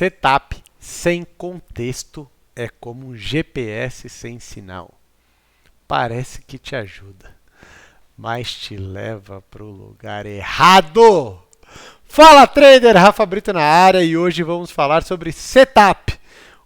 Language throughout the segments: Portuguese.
Setup sem contexto é como um GPS sem sinal. Parece que te ajuda, mas te leva para o lugar errado. Fala trader, Rafa Brito na área e hoje vamos falar sobre setup,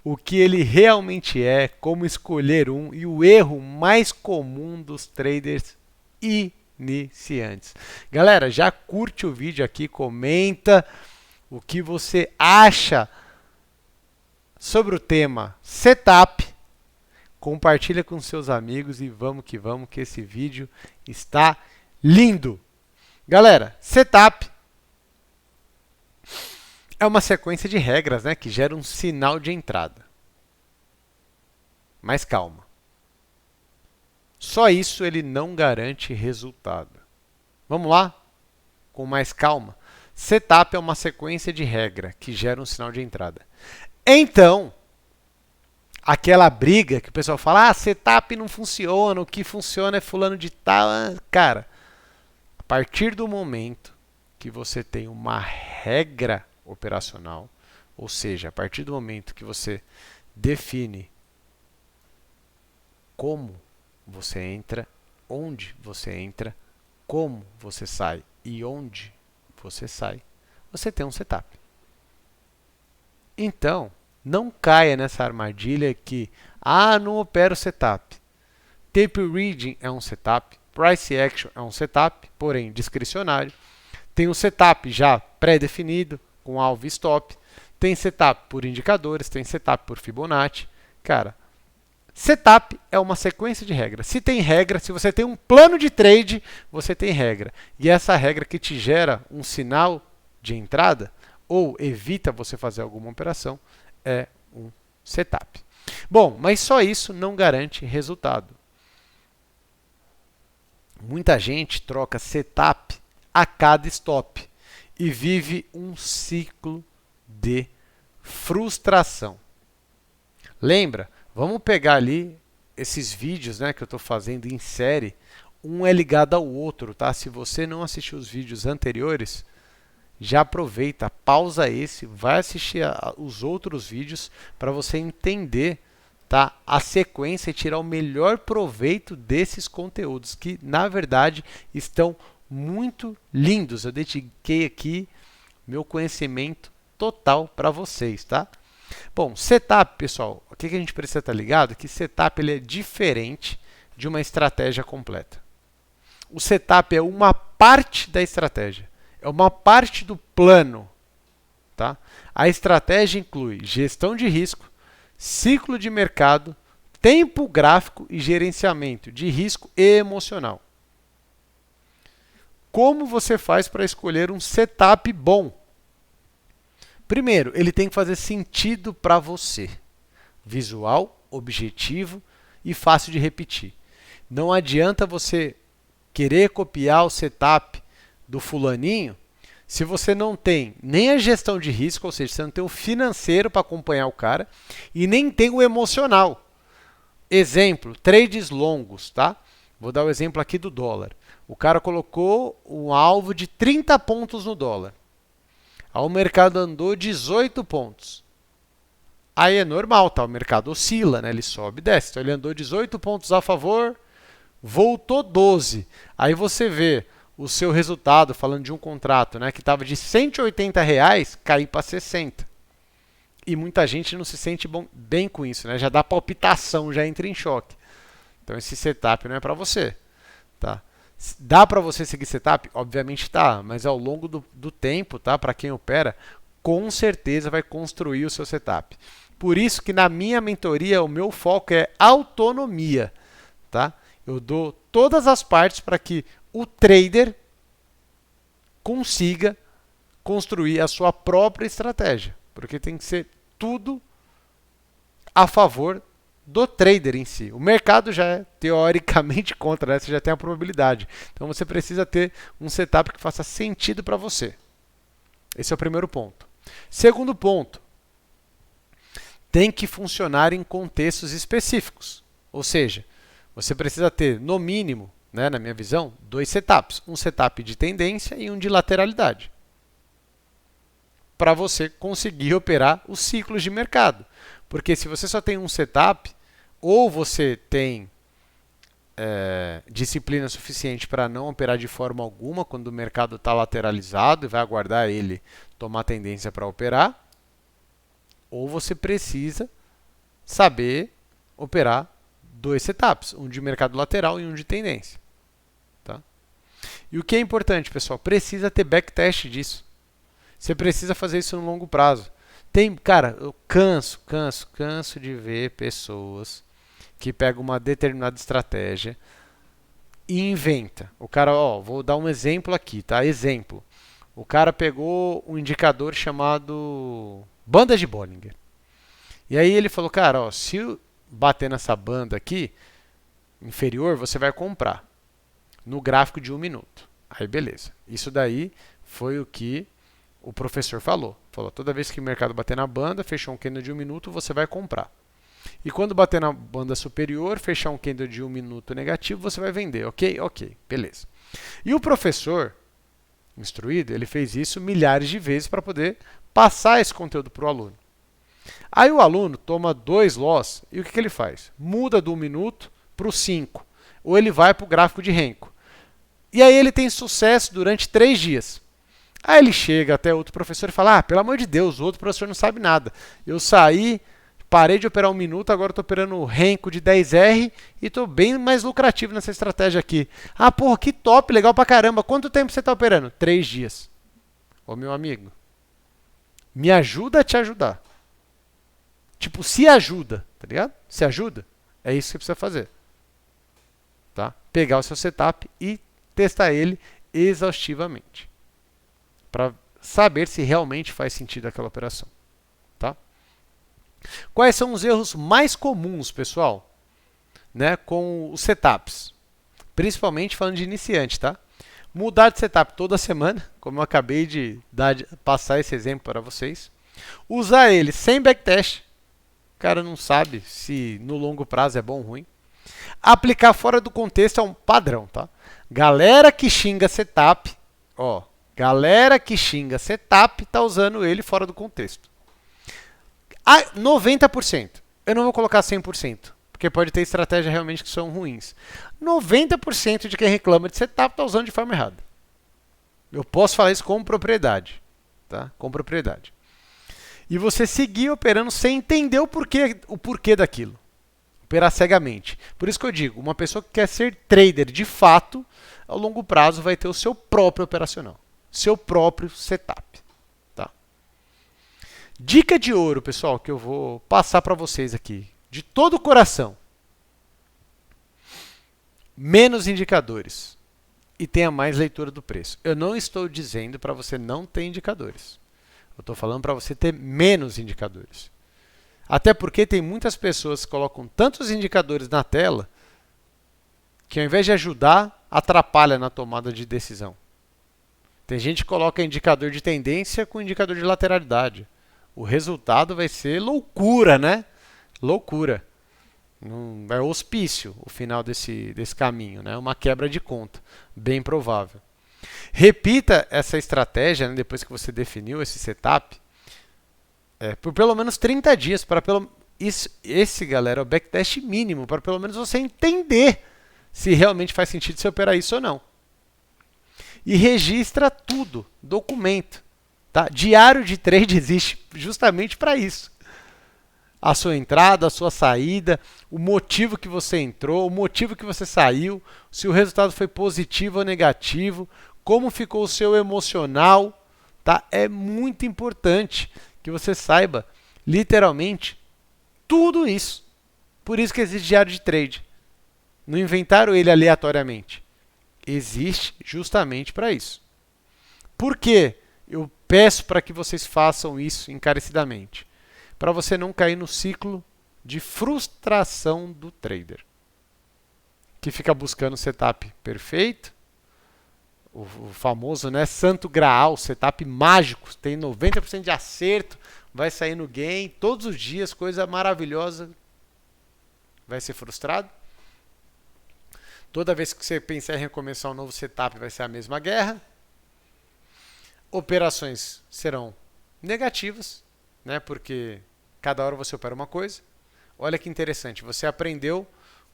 o que ele realmente é, como escolher um e o erro mais comum dos traders iniciantes. Galera, já curte o vídeo aqui, comenta o que você acha sobre o tema setup, compartilha com seus amigos e vamos que esse vídeo está lindo. Galera, setup é uma sequência de regras, né, que gera um sinal de entrada. Mas calma. Só isso ele não garante resultado. Vamos lá? Com mais calma. Setup é uma sequência de regra que gera um sinal de entrada. Então, aquela briga que o pessoal fala, setup não funciona, o que funciona é fulano de tal. Cara, a partir do momento que você tem uma regra operacional, ou seja, a partir do momento que você define como você entra, onde você entra, como você sai e onde você sai, você tem um setup. Então, não caia nessa armadilha que, não opera o setup. Tape Reading é um setup, Price Action é um setup, porém discricionário. Tem um setup já pré-definido, com alvo e stop. Tem setup por indicadores, tem setup por Fibonacci. Cara, setup é uma sequência de regras. Se tem regra, se você tem um plano de trade, você tem regra. E essa regra que te gera um sinal de entrada, ou evita você fazer alguma operação, é um setup. Bom, mas só isso não garante resultado. Muita gente troca setup a cada stop e vive um ciclo de frustração. Lembra? Vamos pegar ali esses vídeos, né, que eu estou fazendo em série. Um é ligado ao outro, tá? Se você não assistiu os vídeos anteriores, já aproveita, pausa esse, vai assistir os outros vídeos para você entender, tá, a sequência e tirar o melhor proveito desses conteúdos que, na verdade, estão muito lindos. Eu dediquei aqui meu conhecimento total para vocês, tá? Bom, setup, pessoal, o que a gente precisa estar ligado? Que setup ele é diferente de uma estratégia completa. O setup é uma parte da estratégia. É uma parte do plano. Tá? A estratégia inclui gestão de risco, ciclo de mercado, tempo gráfico e gerenciamento de risco emocional. Como você faz para escolher um setup bom? Primeiro, ele tem que fazer sentido para você. Visual, objetivo e fácil de repetir. Não adianta você querer copiar o setup do fulaninho, se você não tem nem a gestão de risco, ou seja, você não tem o financeiro para acompanhar o cara, e nem tem o emocional. Exemplo, trades longos, tá? Vou dar o exemplo aqui do dólar. O cara colocou um alvo de 30 pontos no dólar. Aí o mercado andou 18 pontos. Aí é normal, tá? O mercado oscila, né? Ele sobe e desce. Então ele andou 18 pontos a favor, voltou 12. Aí você vê o seu resultado, falando de um contrato, né, que estava de R$ 180 cair para 60. E muita gente não se sente bem com isso, né? Já dá palpitação, já entra em choque. Então esse setup não é para você. Tá? Dá para você seguir setup? Obviamente tá, mas ao longo do tempo, tá? Para quem opera, com certeza vai construir o seu setup. Por isso que na minha mentoria o meu foco é autonomia. Tá? Eu dou todas as partes para que o trader consiga construir a sua própria estratégia, porque tem que ser tudo a favor do trader em si. O mercado já é teoricamente contra, né? Você já tem a probabilidade. Então você precisa ter um setup que faça sentido para você. Esse é o primeiro ponto. Segundo ponto, tem que funcionar em contextos específicos. Ou seja, você precisa ter, no mínimo, né, na minha visão, 2 setups. Um setup de tendência e um de lateralidade. para você conseguir operar os ciclos de mercado. Porque se você só tem um setup, ou você tem disciplina suficiente para não operar de forma alguma quando o mercado está lateralizado e vai aguardar ele tomar tendência para operar, ou você precisa saber operar dois setups, um de mercado lateral e um de tendência. Tá? E o que é importante, pessoal, precisa ter backtest disso. Você precisa fazer isso no longo prazo. Cara, eu canso de ver pessoas que pegam uma determinada estratégia e inventa. O cara, vou dar um exemplo aqui, tá? Exemplo. O cara pegou um indicador chamado banda de Bollinger. E aí ele falou, cara, se bater nessa banda aqui, inferior, você vai comprar no gráfico de 1 minuto. Aí beleza. Isso daí foi o que o professor falou. Falou, toda vez que o mercado bater na banda, fechou um candle de 1 minuto, você vai comprar. E quando bater na banda superior, fechar um candle de 1 minuto negativo, você vai vender. Ok? Ok, beleza. E o professor, instruído, ele fez isso milhares de vezes para poder passar esse conteúdo para o aluno. Aí o aluno toma 2 loss e o que ele faz? Muda do 1 minuto para o 5. Ou ele vai para o gráfico de Renko. E aí ele tem sucesso durante 3 dias. Aí ele chega até outro professor e fala, pelo amor de Deus, o outro professor não sabe nada. Eu saí, parei de operar 1 minuto, agora estou operando o Renko de 10R e estou bem mais lucrativo nessa estratégia aqui. Porra, que top, legal pra caramba. Quanto tempo você está operando? 3 dias. Ô meu amigo, me ajuda a te ajudar. Tipo, se ajuda, tá ligado? Se ajuda, é isso que você precisa fazer. Tá? Pegar o seu setup e testar ele exaustivamente. Para saber se realmente faz sentido aquela operação. Tá? Quais são os erros mais comuns, pessoal, né, com os setups? Principalmente falando de iniciante, tá? Mudar de setup toda semana, como eu acabei de passar esse exemplo para vocês. Usar ele sem backtest. O cara não sabe se no longo prazo é bom ou ruim. Aplicar fora do contexto é um padrão, tá? Galera que xinga setup, galera que xinga setup tá usando ele fora do contexto. 90%. Eu não vou colocar 100%, porque pode ter estratégias realmente que são ruins. 90% de quem reclama de setup tá usando de forma errada. Eu posso falar isso com propriedade, tá? Com propriedade. E você seguir operando sem entender o porquê daquilo. Operar cegamente. Por isso que eu digo, uma pessoa que quer ser trader de fato, ao longo prazo vai ter o seu próprio operacional. Seu próprio setup. Tá? Dica de ouro, pessoal, que eu vou passar para vocês aqui. De todo o coração. Menos indicadores. E tenha mais leitura do preço. Eu não estou dizendo para você não ter indicadores. Eu estou falando para você ter menos indicadores. Até porque tem muitas pessoas que colocam tantos indicadores na tela que ao invés de ajudar, atrapalha na tomada de decisão. Tem gente que coloca indicador de tendência com indicador de lateralidade. O resultado vai ser loucura, né? Loucura. É hospício o final desse caminho, né? Uma quebra de conta, bem provável. Repita essa estratégia, né, depois que você definiu esse setup, por pelo menos 30 dias, para esse, galera, é o backtest mínimo, para pelo menos você entender se realmente faz sentido você operar isso ou não. E registra tudo, documento. Tá? Diário de trade existe justamente para isso. A sua entrada, a sua saída, o motivo que você entrou, o motivo que você saiu, se o resultado foi positivo ou negativo, como ficou o seu emocional. Tá? É muito importante que você saiba, literalmente, tudo isso. Por isso que existe diário de trade. Não inventaram ele aleatoriamente. Existe justamente para isso. Por quê? Eu peço para que vocês façam isso encarecidamente. Para você não cair no ciclo de frustração do trader. Que fica buscando o setup perfeito. O famoso, né, santo graal, setup mágico, tem 90% de acerto, vai sair no gain todos os dias, coisa maravilhosa. Vai ser frustrado. Toda vez que você pensar em recomeçar um novo setup, vai ser a mesma guerra. Operações serão negativas, né? Porque cada hora você opera uma coisa. Olha que interessante, você aprendeu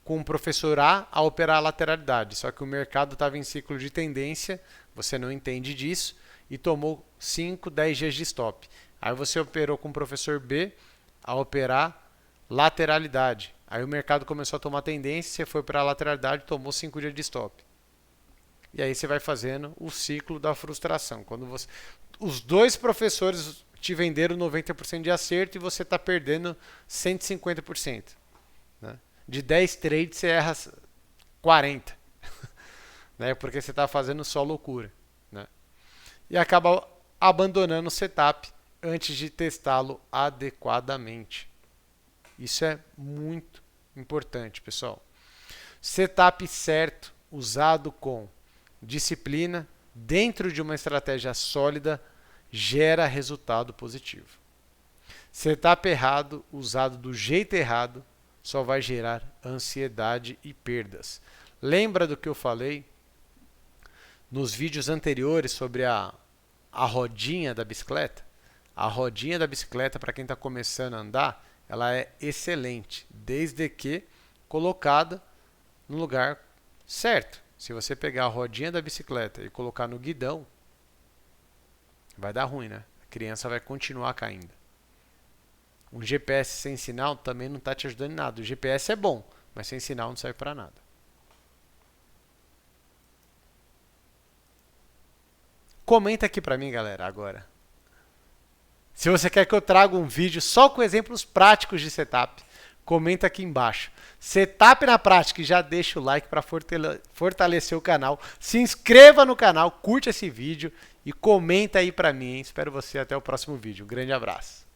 com o professor A operar a lateralidade, só que o mercado estava em ciclo de tendência, você não entende disso e tomou 5, 10 dias de stop. Aí você operou com o professor B a operar lateralidade. Aí o mercado começou a tomar tendência, você foi para a lateralidade e tomou 5 dias de stop. E aí você vai fazendo o ciclo da frustração. Quando os dois professores te venderam 90% de acerto e você está perdendo 150%. Né? De 10 trades você erra 40. Né? Porque você está fazendo só loucura. Né? E acaba abandonando o setup antes de testá-lo adequadamente. Isso é muito importante, pessoal. Setup certo, usado com disciplina, dentro de uma estratégia sólida, gera resultado positivo. Setup errado, usado do jeito errado, só vai gerar ansiedade e perdas. Lembra do que eu falei nos vídeos anteriores sobre a rodinha da bicicleta? A rodinha da bicicleta, para quem está começando a andar, ela é excelente, desde que colocada no lugar certo. Se você pegar a rodinha da bicicleta e colocar no guidão, vai dar ruim, né? A criança vai continuar caindo. Um GPS sem sinal também não está te ajudando em nada. O GPS é bom, mas sem sinal não serve para nada. Comenta aqui para mim, galera, agora. Se você quer que eu traga um vídeo só com exemplos práticos de setup, comenta aqui embaixo. Setup na prática e já deixa o like para fortalecer o canal. Se inscreva no canal, curte esse vídeo e comenta aí para mim, hein? Espero você até o próximo vídeo. Um grande abraço.